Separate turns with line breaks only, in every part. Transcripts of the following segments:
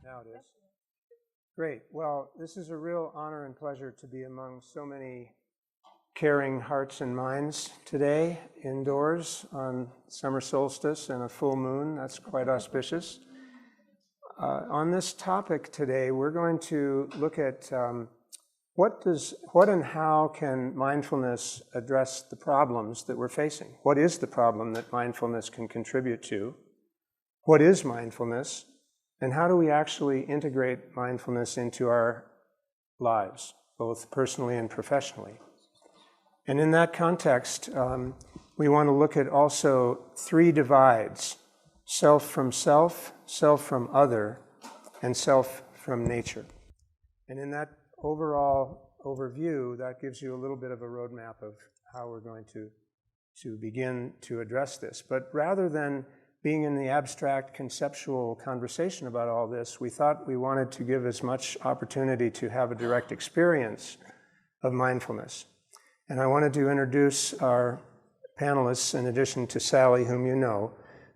Now it is. Great. Well, this is a real honor and pleasure to be among so many caring hearts and minds today, indoors on summer solstice and a full moon. That's quite auspicious. On this topic today, we're going to look at what and how can mindfulness address the problems that we're facing? What is the problem that mindfulness can contribute to? What is mindfulness? And how do we actually integrate mindfulness into our lives, both personally and professionally? And in that context, we want to look at also three divides: self from self, self from other, and self from nature. And in that overall overview, that gives you a little bit of a roadmap of how we're going to begin to address this. But rather than being in the abstract conceptual conversation about all this, we thought we wanted to give as much opportunity to have a direct experience of mindfulness. And I wanted to introduce our panelists, in addition to Sally, whom you know.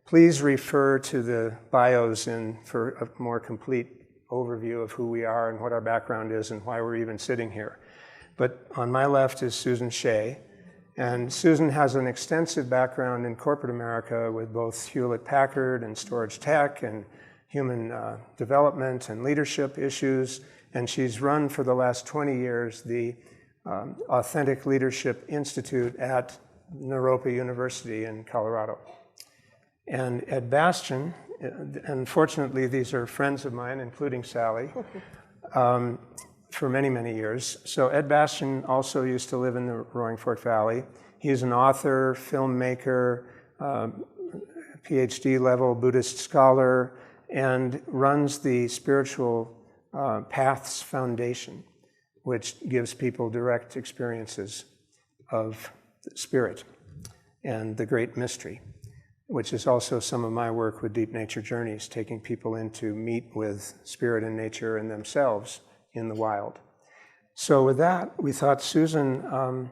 Please refer to the bios for a more complete overview of who we are and what our background is and why we're even sitting here. But on my left is Susan Shea. And Susan has an extensive background in corporate America with both Hewlett-Packard and storage tech and human development and leadership issues. And she's run for the last 20 years the Authentic Leadership Institute at Naropa University in Colorado. And Ed Bastian, unfortunately these are friends of mine, including Sally, for many, many years. So Ed Bastian also used to live in the Roaring Fork Valley. He's an author, filmmaker, PhD level Buddhist scholar, and runs the Spiritual Paths Foundation, which gives people direct experiences of spirit and the great mystery, which is also some of my work with Deep Nature Journeys, taking people in to meet with spirit and nature and themselves in the wild. So with that, we thought Susan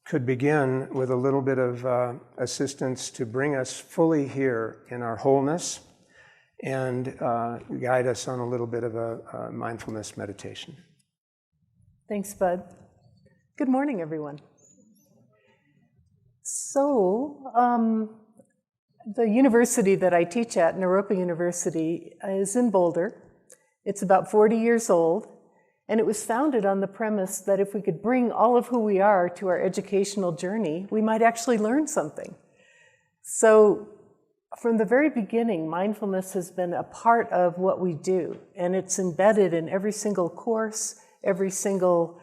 could begin with a little bit of assistance to bring us fully here in our wholeness and guide us on a little bit of a mindfulness meditation.
Thanks, Bud. Good morning, everyone. So, the university that I teach at, Naropa University, is in Boulder. It's about 40 years old, and it was founded on the premise that if we could bring all of who we are to our educational journey, we might actually learn something. So, from the very beginning, mindfulness has been a part of what we do, and it's embedded in every single course, every single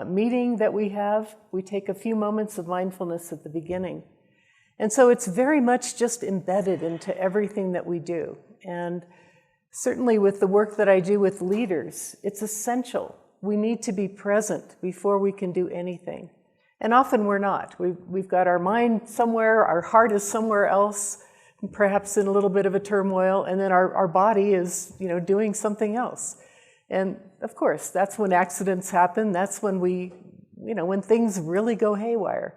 meeting that we have. We take a few moments of mindfulness at the beginning. And so it's very much just embedded into everything that we do. And certainly with the work that I do with leaders, it's essential. We need to be present before we can do anything. And often we're not. We've got our mind somewhere, our heart is somewhere else, perhaps in a little bit of a turmoil, and then our body is, doing something else. And of course, that's when accidents happen. That's when when things really go haywire.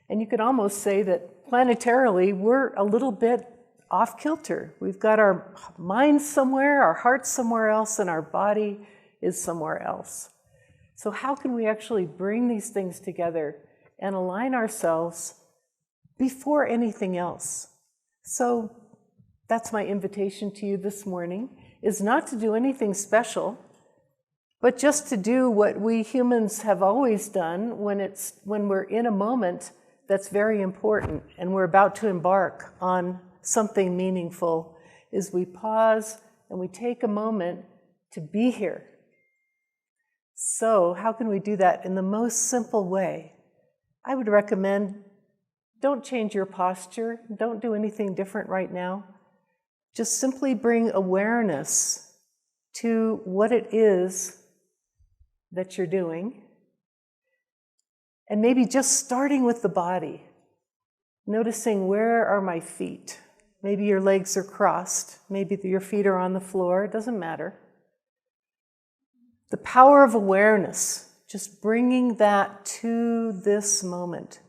And you could almost say that planetarily, we're a little bit off kilter. We've got our mind somewhere, our heart somewhere else, and our body is somewhere else. So how can we actually bring these things together and align ourselves before anything else? So that's my invitation to you this morning, is not to do anything special, but just to do what we humans have always done when we're in a moment that's very important and we're about to embark on something meaningful, is we pause and we take a moment to be here. So how can we do that in the most simple way? I would recommend, don't change your posture, don't do anything different right now. Just simply bring awareness to what it is that you're doing. And maybe just starting with the body, noticing, where are my feet? Maybe your legs are crossed, maybe your feet are on the floor, it doesn't matter. The power of awareness, just bringing that to this moment,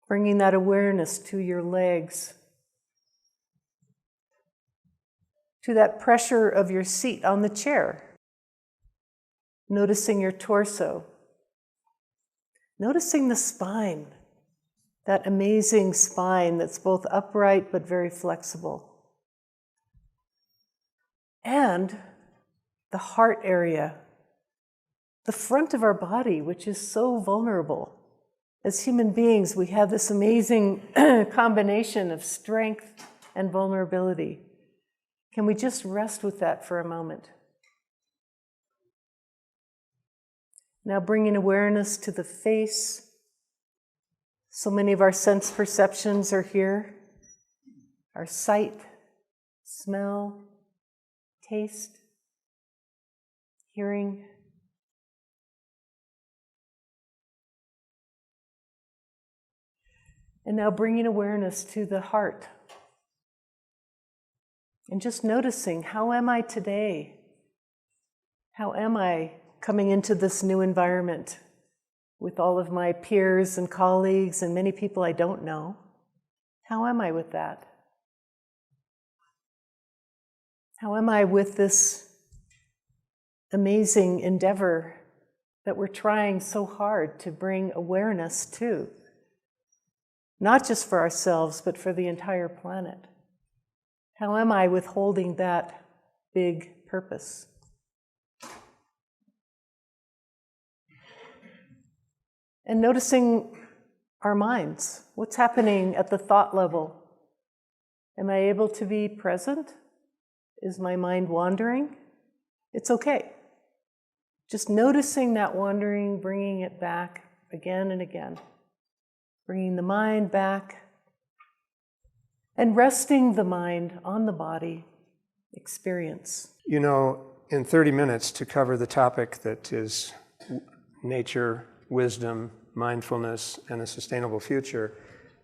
bringing that awareness to your legs, to that pressure of your seat on the chair, noticing your torso, noticing the spine, that amazing spine that's both upright but very flexible. And the heart area, the front of our body, which is so vulnerable. As human beings, we have this amazing combination of strength and vulnerability. Can we just rest with that for a moment? Now bringing awareness to the face. So many of our sense perceptions are here. Our sight, smell, taste, hearing. And now bringing awareness to the heart. And just noticing, how am I today? How am I coming into this new environment with all of my peers and colleagues and many people I don't know? How am I with that? How am I with this amazing endeavor that we're trying so hard to bring awareness to? Not just for ourselves, but for the entire planet. How am I with holding that big purpose? And noticing our minds. What's happening at the thought level? Am I able to be present? Is my mind wandering? It's okay. Just noticing that wandering, bringing it back again and again. Bringing the mind back and resting the mind on the body experience.
You know, in 30 minutes to cover the topic that is nature, wisdom, mindfulness, and a sustainable future,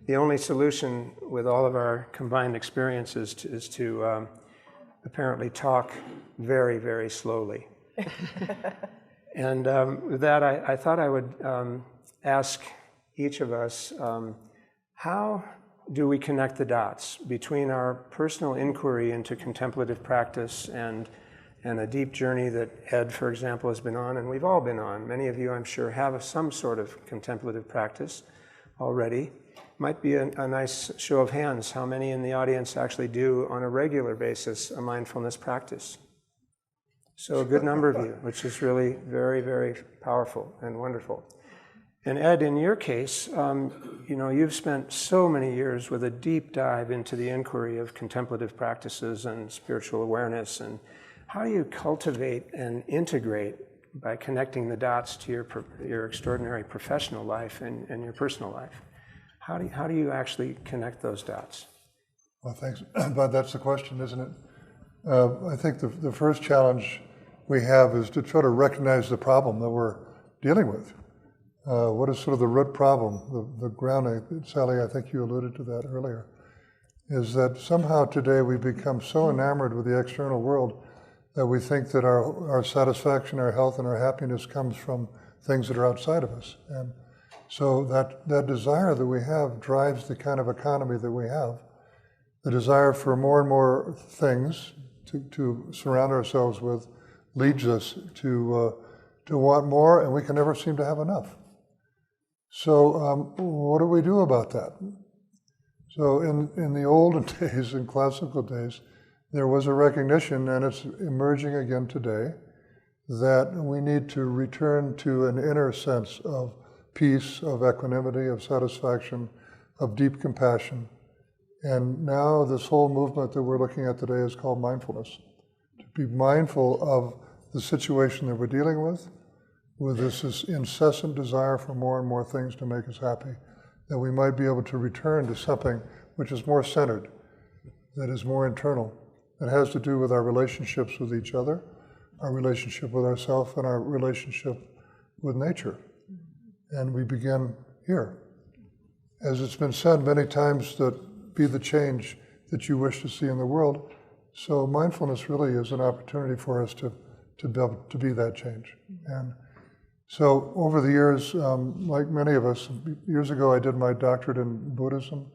the only solution with all of our combined experiences is to apparently talk very, very slowly. And with that, I thought I would ask each of us, how do we connect the dots between our personal inquiry into contemplative practice and a deep journey that Ed, for example, has been on, and we've all been on. Many of you, I'm sure, have some sort of contemplative practice already. Might be a nice show of hands how many in the audience actually do on a regular basis a mindfulness practice. So a good number of you, which is really very, very powerful and wonderful. And Ed, in your case, you know, you've spent so many years with a deep dive into the inquiry of contemplative practices and spiritual awareness. And how do you cultivate and integrate by connecting the dots to your extraordinary professional life and your personal life? How do you actually connect those dots?
Well, thanks. But that's the question, isn't it? I think the first challenge we have is to try to recognize the problem that we're dealing with. What is sort of the root problem, the grounding? Sally, I think you alluded to that earlier, is that somehow today we become so enamored with the external world that we think that our satisfaction, our health, and our happiness comes from things that are outside of us. And so that desire that we have drives the kind of economy that we have. The desire for more and more things to surround ourselves with leads us to want more, and we can never seem to have enough. So what do we do about that? So in the olden days, in classical days, there was a recognition, and it's emerging again today, that we need to return to an inner sense of peace, of equanimity, of satisfaction, of deep compassion. And now this whole movement that we're looking at today is called mindfulness. To be mindful of the situation that we're dealing with this incessant desire for more and more things to make us happy, that we might be able to return to something which is more centered, that is more internal, that has to do with our relationships with each other, our relationship with ourselves, and our relationship with nature. And we begin here. As it's been said many times, that be the change that you wish to see in the world. So mindfulness really is an opportunity for us to be able to be that change. And so over the years, like many of us, years ago I did my doctorate in Buddhism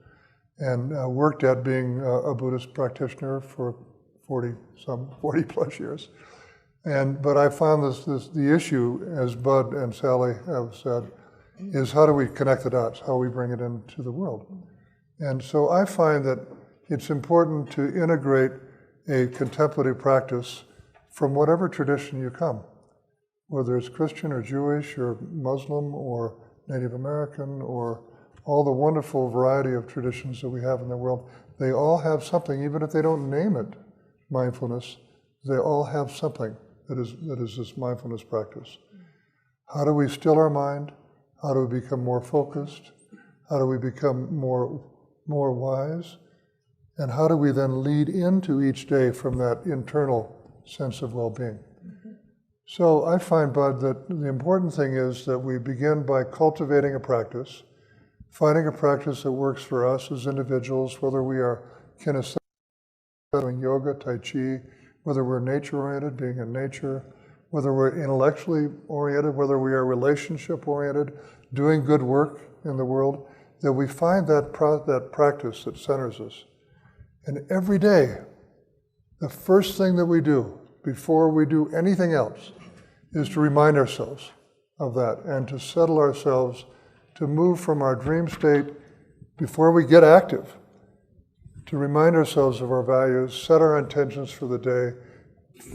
and worked at being a Buddhist practitioner for 40 plus years. But I found the issue, as Bud and Sally have said, is how do we connect the dots, how we bring it into the world. And so I find that it's important to integrate a contemplative practice from whatever tradition you come, whether it's Christian or Jewish or Muslim or Native American or all the wonderful variety of traditions that we have in the world. They all have something, even if they don't name it mindfulness, they all have something that is this mindfulness practice. How do we still our mind? How do we become more focused? How do we become more wise? And how do we then lead into each day from that internal sense of well-being? So I find, Bud, that the important thing is that we begin by cultivating a practice, finding a practice that works for us as individuals, whether we are kinesthetic, doing yoga, tai chi, whether we're nature-oriented, being in nature, whether we're intellectually oriented, whether we are relationship-oriented, doing good work in the world, that we find that practice that centers us. And every day, the first thing that we do before we do anything else is to remind ourselves of that and to settle ourselves to move from our dream state before we get active, to remind ourselves of our values, set our intentions for the day,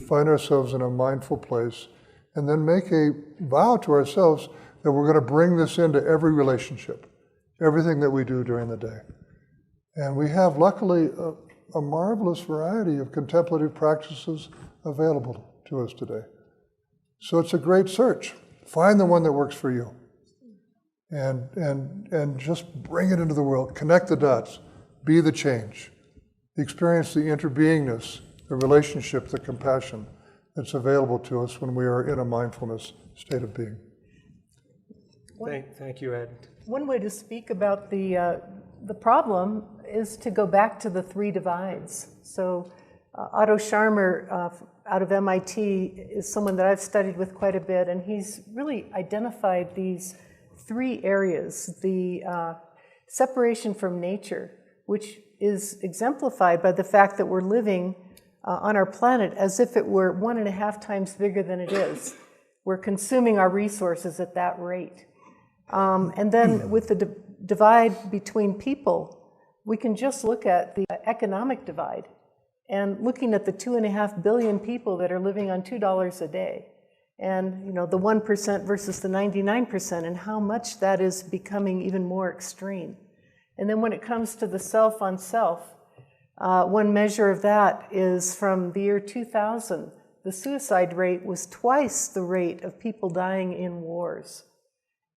find ourselves in a mindful place, and then make a vow to ourselves that we're going to bring this into every relationship, everything that we do during the day. And we have, luckily, a marvelous variety of contemplative practices available to us today. So it's a great search. Find the one that works for you. And just bring it into the world. Connect the dots. Be the change. Experience the interbeingness, the relationship, the compassion that's available to us when we are in a mindfulness state of being.
Thank you, Ed.
One way to speak about the problem is to go back to the three divides. So Otto Scharmer out of MIT is someone that I've studied with quite a bit, and he's really identified these three areas. The separation from nature, which is exemplified by the fact that we're living on our planet as if it were 1.5 times bigger than it is. We're consuming our resources at that rate. And then with the divide between people, we can just look at the economic divide and looking at the 2.5 billion people that are living on $2 a day. And the 1% versus the 99% and how much that is becoming even more extreme. And then when it comes to the self on self, one measure of that is from the year 2000, the suicide rate was twice the rate of people dying in wars.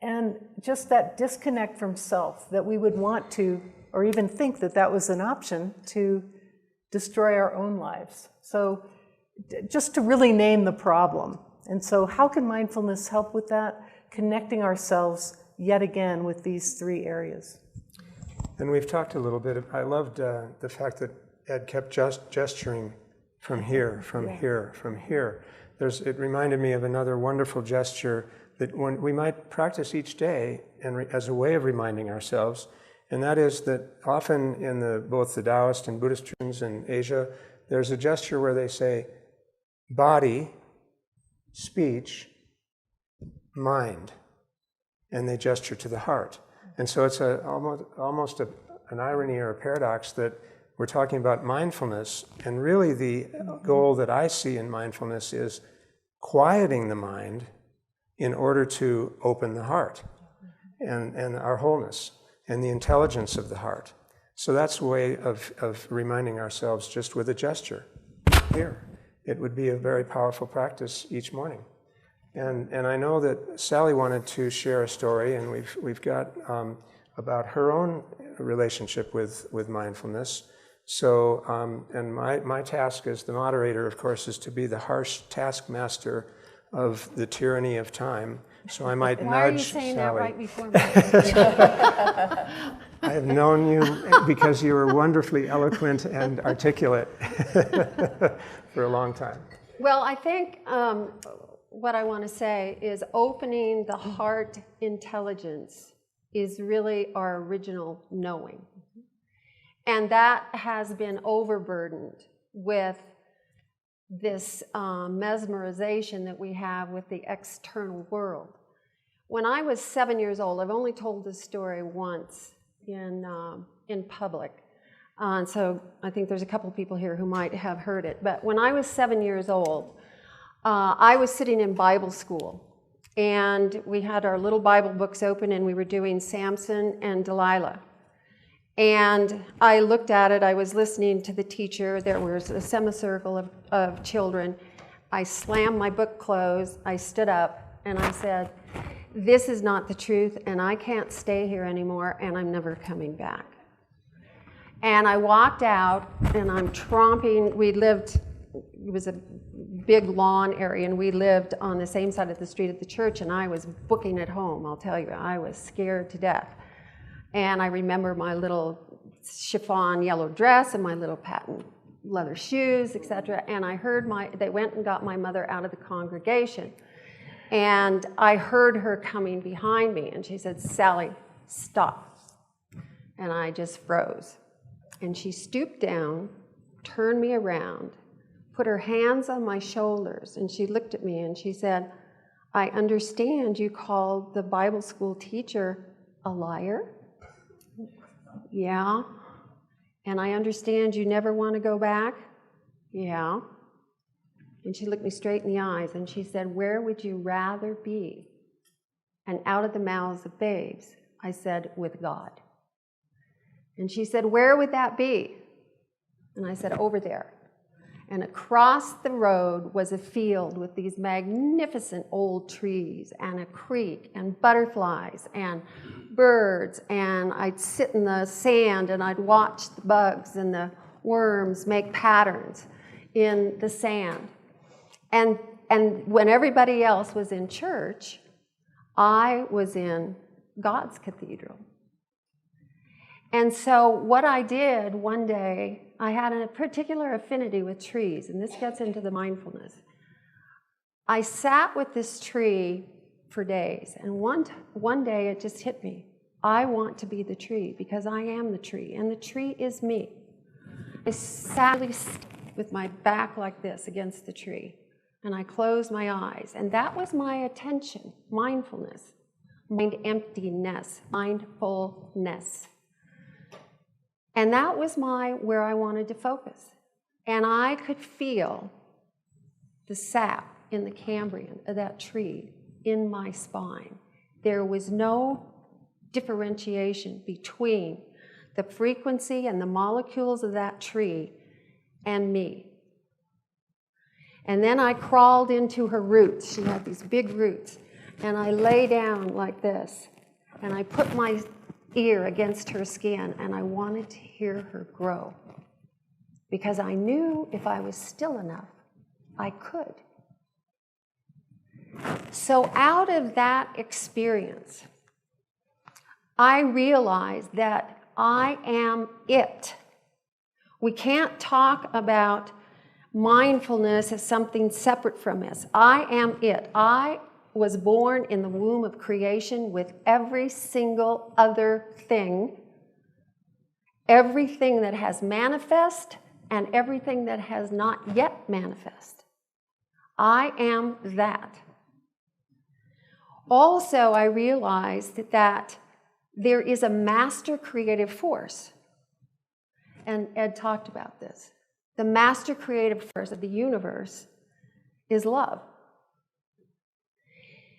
And just that disconnect from self, that we would want to, or even think that that was an option to destroy our own lives. So just to really name the problem. And so how can mindfulness help with that? Connecting ourselves yet again with these three areas.
And we've talked a little bit, I loved the fact that Ed kept gesturing from here, from here, from here. It reminded me of another wonderful gesture that we might practice each day and as a way of reminding ourselves, and that is that often in both the Taoist and Buddhist traditions in Asia, there's a gesture where they say, body, speech, mind, and they gesture to the heart. And so it's almost an irony or a paradox that we're talking about mindfulness, and really the goal that I see in mindfulness is quieting the mind in order to open the heart and our wholeness and the intelligence of the heart. So that's a way of reminding ourselves just with a gesture here. It would be a very powerful practice each morning. And I know that Sally wanted to share a story, and we've got about her own relationship with mindfulness. So, and my task as the moderator, of course, is to be the harsh taskmaster of the tyranny of time. So I might
Why are you
nudge
saying
Sally.
that right before me?
I have known you because you were wonderfully eloquent and articulate for a long time.
Well, I think what I want to say is opening the heart intelligence is really our original knowing. And that has been overburdened with this mesmerization that we have with the external world. When I was 7 years old, I've only told this story once in public, so I think there's a couple people here who might have heard it. But when I was 7 years old, I was sitting in Bible school, and we had our little Bible books open, and we were doing Samson and Delilah. And I looked at it, I was listening to the teacher, there was a semicircle of children. I slammed my book closed, I stood up, and I said, this is not the truth, and I can't stay here anymore, and I'm never coming back. And I walked out, and I'm tromping. It was a big lawn area, and we lived on the same side of the street at the church, and I was booking it home, I'll tell you. I was scared to death. And I remember my little chiffon yellow dress and my little patent leather shoes, etc. And I heard they went and got my mother out of the congregation. And I heard her coming behind me, and she said, Sally, stop. And I just froze. And she stooped down, turned me around, put her hands on my shoulders, and she looked at me and she said, I understand you called the Bible school teacher a liar? Yeah. And I understand you never want to go back? Yeah. And she looked me straight in the eyes and she said, where would you rather be? And out of the mouths of babes, I said, with God. And she said, where would that be? And I said, over there. And across the road was a field with these magnificent old trees and a creek and butterflies and birds. And I'd sit in the sand and I'd watch the bugs and the worms make patterns in the sand. And when everybody else was in church, I was in God's cathedral. And so what I did one day, I had a particular affinity with trees, and this gets into the mindfulness. I sat with this tree for days, and one day it just hit me. I want to be the tree because I am the tree, and the tree is me. I sat with my back like this against the tree, and I closed my eyes, and that was my attention, mindfulness, mind emptiness, mindfulness. And that was where I wanted to focus. And I could feel the sap in the cambrian of that tree in my spine. There was no differentiation between the frequency and the molecules of that tree and me. And then I crawled into her roots. She had these big roots. And I lay down like this. And I put my ear against her skin, and I wanted to hear her grow. Because I knew if I was still enough, I could. So out of that experience, I realized that I am it. We can't talk about mindfulness as something separate from this. I am it. I was born in the womb of creation with every single other thing, everything that has manifest and everything that has not yet manifest. I am that. Also, I realized that there is a master creative force, and Ed talked about this. The master creative force of the universe is love.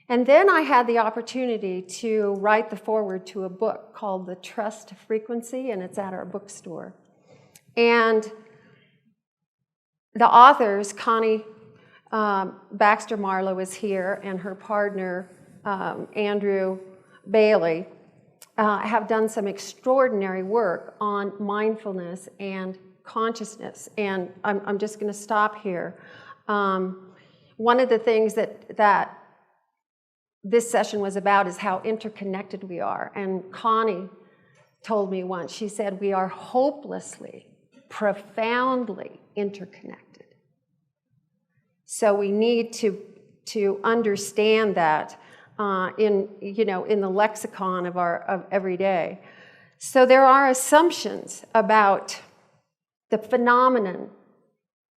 And then I had the opportunity to write the foreword to a book called The Trust Frequency, and it's at our bookstore. And the authors, Connie Baxter Marlowe is here, and her partner, Andrew Bailey, have done some extraordinary work on mindfulness and consciousness. And I'm just going to stop here. One of the things that this session was about is how interconnected we are. And Connie told me once, she said, we are hopelessly, profoundly interconnected. So we need to understand that in the lexicon of every day. So there are assumptions about the phenomenon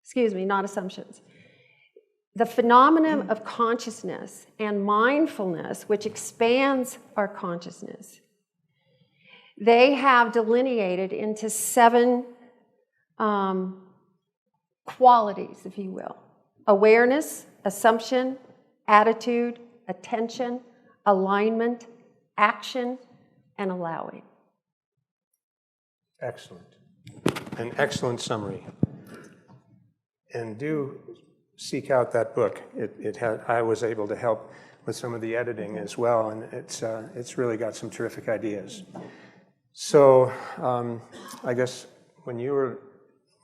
Excuse me, not assumptions. The phenomenon of consciousness and mindfulness, which expands our consciousness, they have delineated into 7 qualities, if you will. Awareness, assumption, attitude, attention, alignment, action, and allowing.
Excellent. An excellent summary. And do seek out that book. I was able to help with some of the editing as well, and it's really got some terrific ideas. So I guess when you were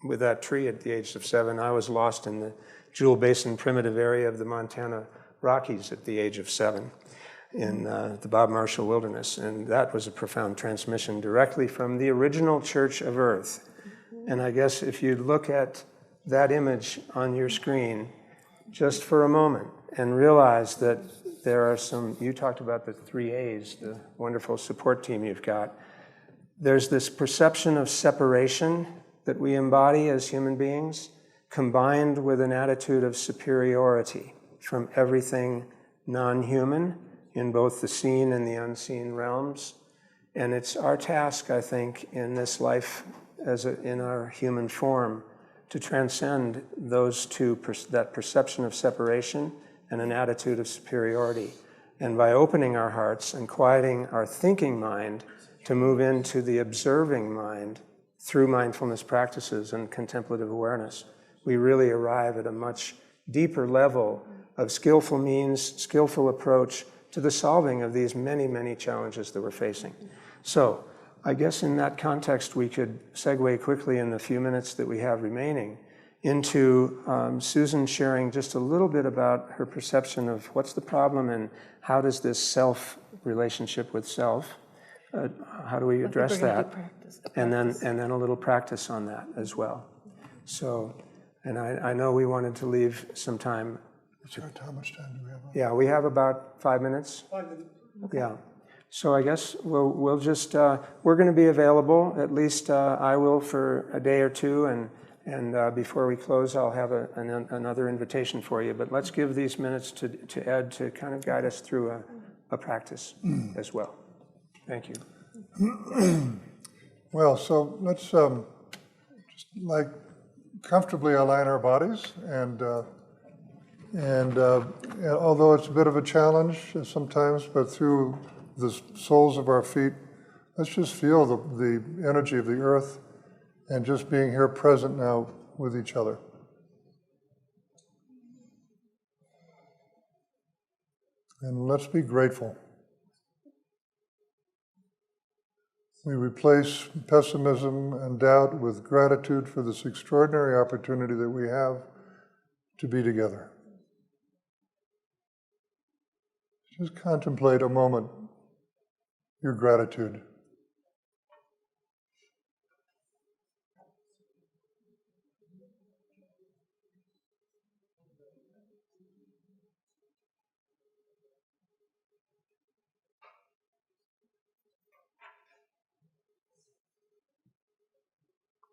with that tree at the age of 7, I was lost in the Jewel Basin primitive area of the Montana Rockies at the age of 7 in the Bob Marshall Wilderness, and that was a profound transmission directly from the original Church of Earth. And I guess if you look at that image on your screen just for a moment and realize that there are you talked about the 3 A's, the wonderful support team you've got. There's this perception of separation that we embody as human beings, combined with an attitude of superiority from everything non-human in both the seen and the unseen realms. And it's our task, I think, in this life, in our human form, to transcend those two, that perception of separation and an attitude of superiority. And by opening our hearts and quieting our thinking mind to move into the observing mind through mindfulness practices and contemplative awareness, we really arrive at a much deeper level of skillful means, skillful approach to the solving of these many, many challenges that we're facing. So I guess in that context, we could segue quickly in the few minutes that we have remaining into Susan sharing just a little bit about her perception of what's the problem and how does this self relationship with self, how do we address that? And then a little practice on that as well. So, and I know we wanted to leave some time.
How much time do we have?
Yeah, we have about 5 minutes. 5 minutes. Okay. Yeah. So I guess we'll just, we're going to be available, at least I will, for a day or two, and before we close, I'll have another invitation for you. But let's give these minutes to Ed to kind of guide us through a practice as well. Thank you.
Well, so let's just comfortably align our bodies, and although it's a bit of a challenge sometimes, but through the soles of our feet, let's just feel the energy of the earth and just being here present now with each other. And let's be grateful. We replace pessimism and doubt with gratitude for this extraordinary opportunity that we have to be together. Just contemplate a moment your gratitude.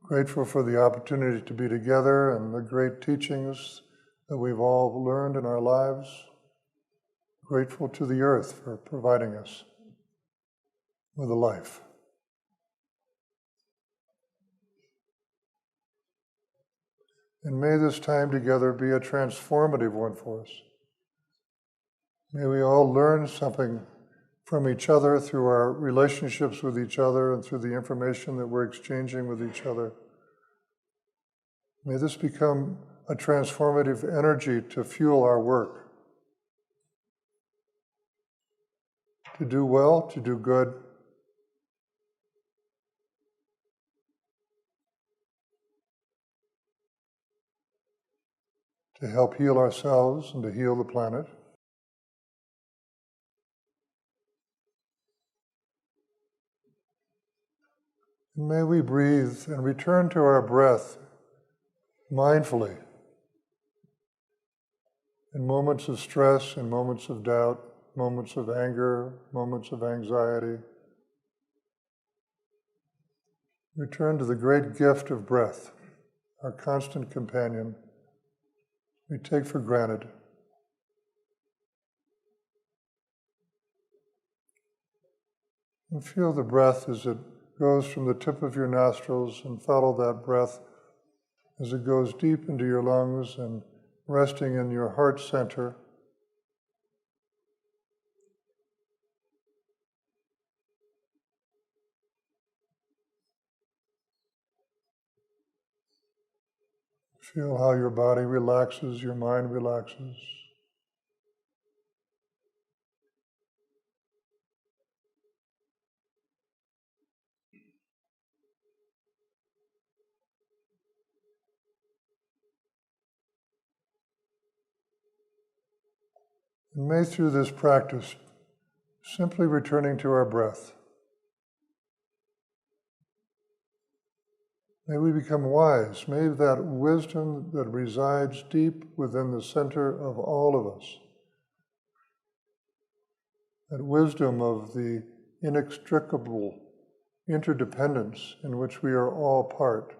Grateful for the opportunity to be together and the great teachings that we've all learned in our lives. Grateful to the earth for providing us with a life. And may this time together be a transformative one for us. May we all learn something from each other through our relationships with each other and through the information that we're exchanging with each other. May this become a transformative energy to fuel our work. To do well, to do good. To help heal ourselves and to heal the planet. And may we breathe and return to our breath mindfully in moments of stress, in moments of doubt, moments of anger, moments of anxiety. Return to the great gift of breath, our constant companion, we take for granted. And feel the breath as it goes from the tip of your nostrils, and follow that breath as it goes deep into your lungs and resting in your heart center. Feel how your body relaxes, your mind relaxes. And may through this practice, simply returning to our breath, may we become wise. May that wisdom that resides deep within the center of all of us, that wisdom of the inextricable interdependence in which we are all part,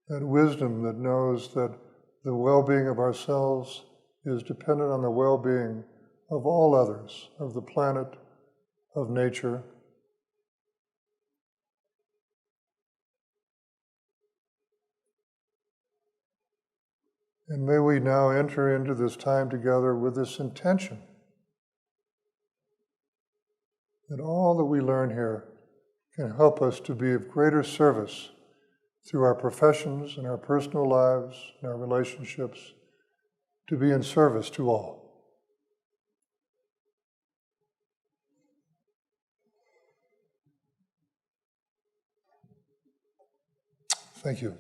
that wisdom that knows that the well-being of ourselves is dependent on the well-being of all others, of the planet, of nature. And may we now enter into this time together with this intention that all that we learn here can help us to be of greater service through our professions and our personal lives and our relationships, to be in service to all. Thank you.